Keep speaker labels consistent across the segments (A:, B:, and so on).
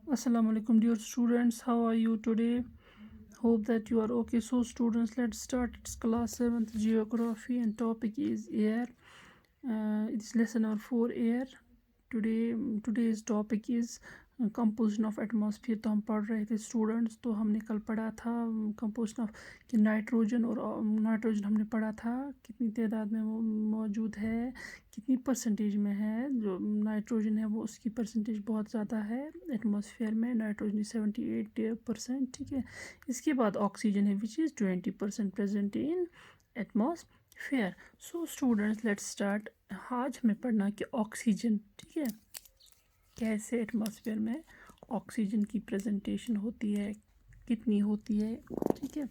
A: Assalamu alaikum, dear students. How are you today? Hope that you are okay. So, students, let's start. It's class 7th geography, and topic is air. It's lesson number 4, air. Today's topic is composition of atmosphere. تو ہم پڑھ رہے تھے students, تو ہم نے کل پڑھا تھا composition of کہ نائٹروجن، اور نائٹروجن ہم نے پڑھا تھا کتنی تعداد میں وہ موجود ہے، کتنی پرسنٹیج میں ہے. جو نائٹروجن ہے وہ اس کی پرسنٹیج بہت زیادہ ہے ایٹماسفیئر میں، نائٹروجن 78%. ٹھیک ہے. اس کے بعد آکسیجن ہے وچ از 20% present in atmosphere. So students let's start. آج ہمیں پڑھنا کہ آکسیجن، ٹھیک ہے، کیسے ایٹماسفیئر میں آکسیجن کی پریزنٹیشن ہوتی ہے، کتنی ہوتی ہے. ٹھیک ہے.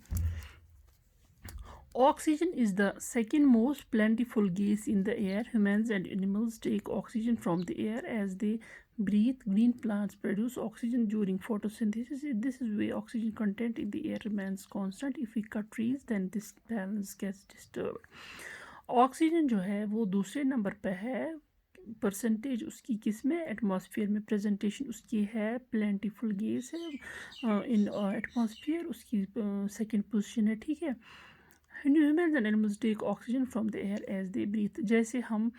A: Oxygen is the second most plentiful gas in the air. Humans and animals take oxygen from the air as they breathe. Green plants produce oxygen during photosynthesis. This is why oxygen content in the air remains constant. If we cut trees, then this balance gets disturbed. Oxygen جو ہے وہ دوسرے number پہ ہے، percentage اس کی کس میں، atmosphere میں پریزنٹیشن اس کی ہے، پلینٹیفل گیس ہے ان ایٹماسفیئر، اس کی سیکنڈ پوزیشن ہے. ٹھیک ہے. Humans and animals take oxygen from the air as they breathe. جیسے ہم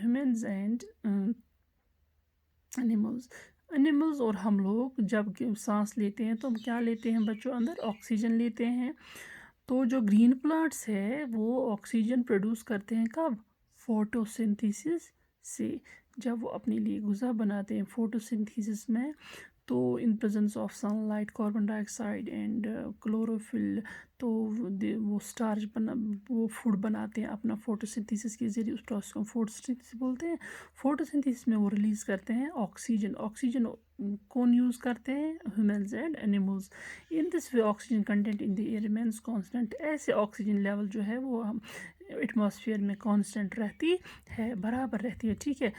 A: humans and animals اور ہم لوگ جب سانس لیتے ہیں تو ہم کیا لیتے ہیں بچوں، اندر آکسیجن لیتے ہیں. تو جو گرین پلانٹس ہے وہ آکسیجن پروڈیوس کرتے ہیں کب، فوٹوسنتھیسس سے. جب وہ اپنے لیے غذا بناتے ہیں فوٹوسنتھیسس میں، تو in presence of sunlight, carbon dioxide and chlorophyll, تو وہ اسٹارچ وہ فوڈ بناتے ہیں اپنا فوٹوسنتھیسس کے ذریعے. اس پروسیس کو فوٹوسنتھیسس بولتے ہیں. فوٹوسنتھیسس میں وہ ریلیز کرتے ہیں آکسیجن کون یوز کرتے ہیں، humans and animals. In this way oxygen content in the air remains constant. ایسے آکسیجن لیول جو ہے وہ ایٹماسفیئر میں کانسٹنٹ رہتی ہے، برابر رہتی ہے. ٹھیک ہے.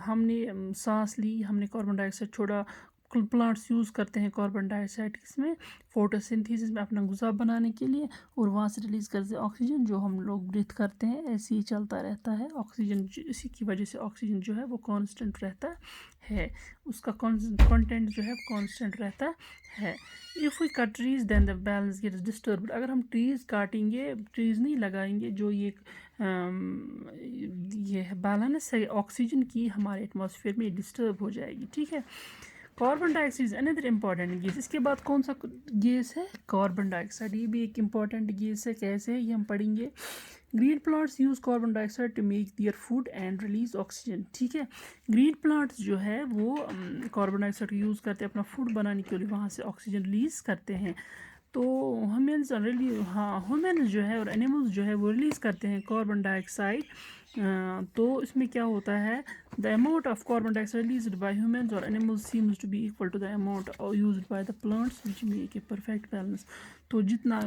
A: ہم نے سانس لی، ہم نے کاربن ڈائی آکسائڈ چھوڑا، پلانٹس یوز کرتے ہیں کاربن ڈائی آکسائڈ کس میں، فوٹوسنتھیسس میں اپنا غذا بنانے کے لیے، اور وہاں سے ریلیز کرتے ہیں آکسیجن جو ہم لوگ بریتھ کرتے ہیں. ایسے ہی چلتا رہتا ہے آکسیجن. اسی کی وجہ سے آکسیجن جو ہے وہ کانسٹنٹ رہتا ہے، اس کا کنٹینٹ جو ہے کانسٹنٹ رہتا ہے. If we cut trees then the balance gets disturbed. اگر ہم ٹریز کاٹیں گے، ٹریز نہیں لگائیں گے، جو یہ بیلنس ہے آکسیجن کی ہمارے ایٹماسفیئر میں ڈسٹرب ہو جائے گی. ٹھیک ہے. کاربن ڈائی آکسائڈ از اندر امپورٹنٹ گیس. اس کے بعد کون سا گیس ہے، کاربن ڈائی آکسائڈ. یہ بھی ایک امپورٹنٹ گیس ہے. کیسے ہے یہ ہم پڑھیں گے. Green plants use carbon dioxide to make their food and release oxygen. ٹھیک ہے. گرین پلانٹس جو ہے وہ کاربن ڈائی آکسائڈ یوز کرتے ہیں اپنا فوڈ بنانے کے لیے، وہاں سے آکسیجن ریلیز کرتے ہیں. تو ہیومنز جو ہے اور اینیملز جو ہے وہ ریلیز کرتے ہیں کاربن ڈائی آکسائڈ. تو اس میں کیا ہوتا ہے، the amount of carbon dioxide released by humans or animals seems to be equal to the amount used by the plants which make a perfect balance. تو جتنا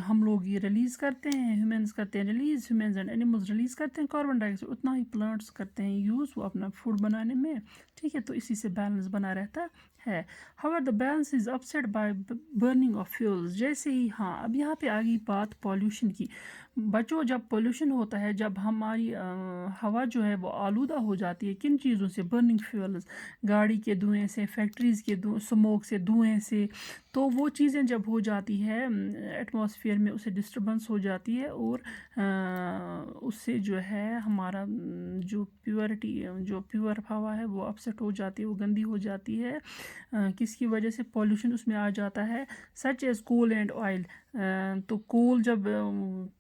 A: ہم لوگ یہ ریلیز کرتے ہیں، ہیومنز کرتے ہیں release, humans and animals release کرتے ہیں کاربن ڈائی آکسائڈ، اتنا ہی پلانٹس کرتے ہیں یوز وہ اپنا فوڈ بنانے میں. ٹھیک ہے. تو اسی سے بیلنس بنا رہتا ہے. however the balance is upset by burning of fuels. جیسے ہی اب یہاں پہ آ گئی بات پالیوشن کی. بچوں جب پولیوشن ہوتا ہے، جب ہماری ہوا جو ہے وہ آلودہ ہو جاتی ہے، کن چیزوں سے، برننگ فیولز، گاڑی کے دھوئیں سے، فیکٹریز کے سموک سے، دھوئیں سے، تو وہ چیزیں جب ہو جاتی ہے ایٹماسفیئر میں، اسے ڈسٹربنس ہو جاتی ہے، اور اس سے جو ہے ہمارا جو پیور ہوا ہے وہ اپسیٹ ہو جاتی ہے، وہ گندی ہو جاتی ہے. کس کی وجہ سے، پولیوشن اس میں آ جاتا ہے. Such as coal and oil. تو کول جب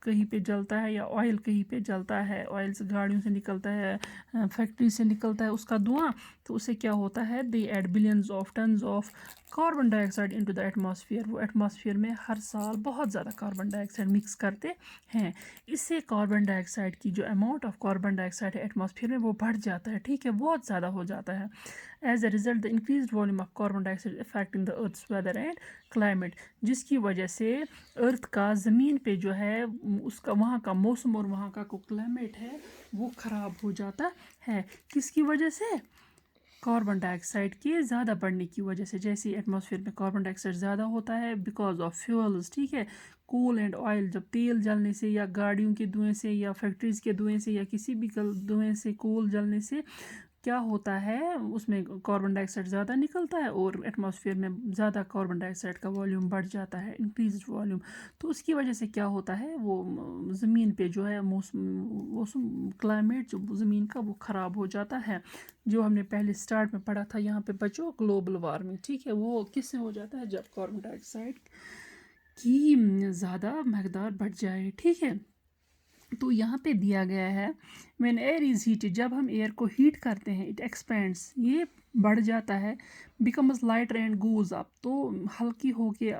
A: کہیں پہ جلتا ہے یا آئل کہیں پہ جلتا ہے، آئل سے گاڑیوں سے نکلتا ہے، فیکٹری سے نکلتا ہے اس کا دھواں، تو اسے کیا ہوتا ہے، they add billions of tons of carbon dioxide into the atmosphere. وہ ایٹماسفیئر میں ہر سال بہت زیادہ کاربن ڈائی آکسائڈ مکس کرتے ہیں. اس سے کاربن ڈائی آکسائڈ کی جو amount of carbon dye oxide ہے ایٹماسفیئر میں وہ بڑھ جاتا ہے. ٹھیک ہے. بہت زیادہ ہو جاتا ہے. As a result the increased volume of carbon dye oxide affecting the earths weather and climate. جس کی وجہ سے ارتھ کا زمین پہ جو ہے اس کا وہاں کا موسم اور وہاں کا کلائمیٹ ہے وہ خراب ہو جاتا ہے. کس کی وجہ سے، کاربن ڈائی آکسائڈ کے زیادہ بڑھنے کی وجہ سے. جیسے ایٹماسفیئر میں کاربن ڈائی آکسائڈ زیادہ ہوتا ہے بیکاز آف فیولز. ٹھیک ہے. کول اینڈ آئل، جب تیل جلنے سے یا گاڑیوں کے دھوئیں سے یا فیکٹریز کے دھوئیں سے یا کسی بھی دھوئیں سے، کول جلنے سے، کیا ہوتا ہے اس میں کاربن ڈائی آکسائڈ زیادہ نکلتا ہے اور ایٹماسفیئر میں زیادہ کاربن ڈائی آکسائڈ کا والیوم بڑھ جاتا ہے، انکریزڈ والیوم. تو اس کی وجہ سے کیا ہوتا ہے وہ زمین پہ جو ہے موسم کلائمیٹ جو زمین کا وہ خراب ہو جاتا ہے. جو ہم نے پہلے سٹارٹ میں پڑھا تھا یہاں پہ بچوں گلوبل وارمنگ، ٹھیک ہے، وہ کس سے ہو جاتا ہے جب کاربن ڈائی آکسائڈ کی زیادہ مقدار بڑھ جائے. ٹھیک ہے، تو یہاں پہ دیا گیا ہے when air is heated، جب ہم ایئر کو ہیٹ کرتے ہیں it expands، یہ بڑھ جاتا ہے، becomes lighter and goes up، تو ہلکی ہو کے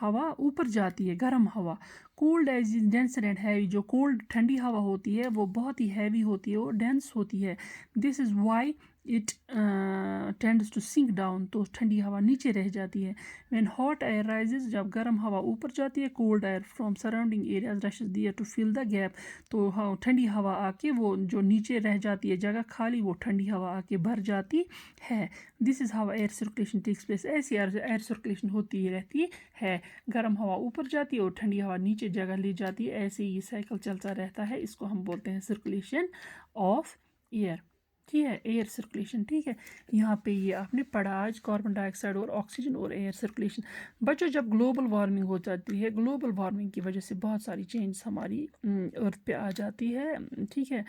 A: ہوا اوپر جاتی ہے، گرم ہوا. cold as in denser and heavy، جو کولڈ ٹھنڈی ہوا ہوتی ہے وہ بہت ہی ہیوی ہوتی ہے اور ڈینس ہوتی ہے. this is why it tends to sink down، تو ٹھنڈی ہوا نیچے رہ جاتی ہے. when hot air rises، جب گرم ہوا اوپر جاتی ہے cold air from surrounding areas rushes there to fill the gap، تو ٹھنڈی ہوا آ کے وہ جو نیچے رہ جاتی ہے جگہ خالی وہ ٹھنڈی ہوا آ کے بھر جاتی ہے. This is how air circulation takes place, ایسی ایئر سرکولیشن ہوتی رہتی ہے، گرم ہوا اوپر جاتی ہے اور ٹھنڈی ہوا نیچے جگہ لے جاتی ہے. ایسے یہ سائیکل چلتا رہتا ہے، اس کو ہم بولتے ہیں سرکولیشن آف ایئر. ٹھیک ہے، ایئر سرکولیشن. ٹھیک ہے، یہاں پہ یہ آپ نے پڑھا آج کاربن ڈائی آکسائڈ اور آکسیجن اور ایئر سرکولیشن. بچوں جب گلوبل وارمنگ ہو جاتی ہے، گلوبل وارمنگ کی وجہ سے بہت ساری چینجز ہماری ارتھ پہ آ جاتی ہے. ٹھیک ہے،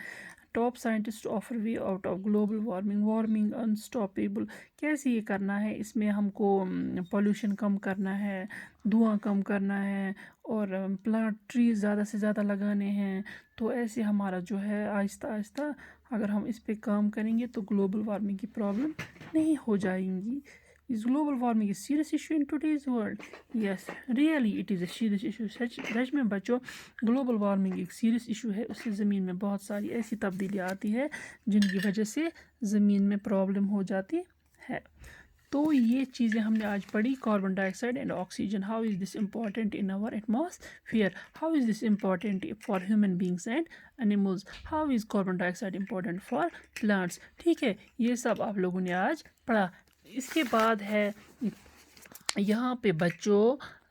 A: top scientist offer way out of global warming unstoppable. کیسے یہ کرنا ہے؟ اس میں ہم کو پولیوشن کم کرنا ہے، دھواں کم کرنا ہے اور پلانٹ ٹریز زیادہ سے زیادہ لگانے ہیں. تو ایسے ہمارا جو ہے آہستہ آہستہ اگر ہم اس پہ کام کریں گے تو گلوبل وارمنگ کی پرابلم نہیں ہو جائیں گی. Is global warming a serious issue in today's world? Yes, really it is a serious issue. سچ میں بچوں گلوبل وارمنگ ایک سیریس ایشو ہے. اس سے زمین میں بہت ساری ایسی تبدیلیاں آتی ہے جن کی وجہ سے زمین میں پرابلم ہو جاتی ہے. تو یہ چیزیں ہم نے آج پڑھی، carbon dioxide and oxygen. How is this important in our atmosphere? How is this important for human beings and animals؟ How is carbon dioxide important for plants? ٹھیک ہے، یہ سب آپ لوگوں نے آج پڑھا. اس کے بعد ہے یہاں پہ بچوں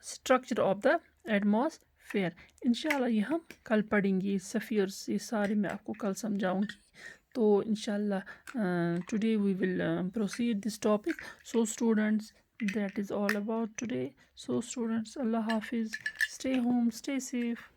A: اسٹرکچر آف دا ایٹماسفیئر. انشاءاللہ یہ ہم کل پڑھیں گے. سفیئرس یہ سارے میں آپ کو کل سمجھاؤں گی. تو انشاءاللہ today we will proceed this topic. So students, that is all about today. So students, Allah Hafiz. Stay home, stay safe.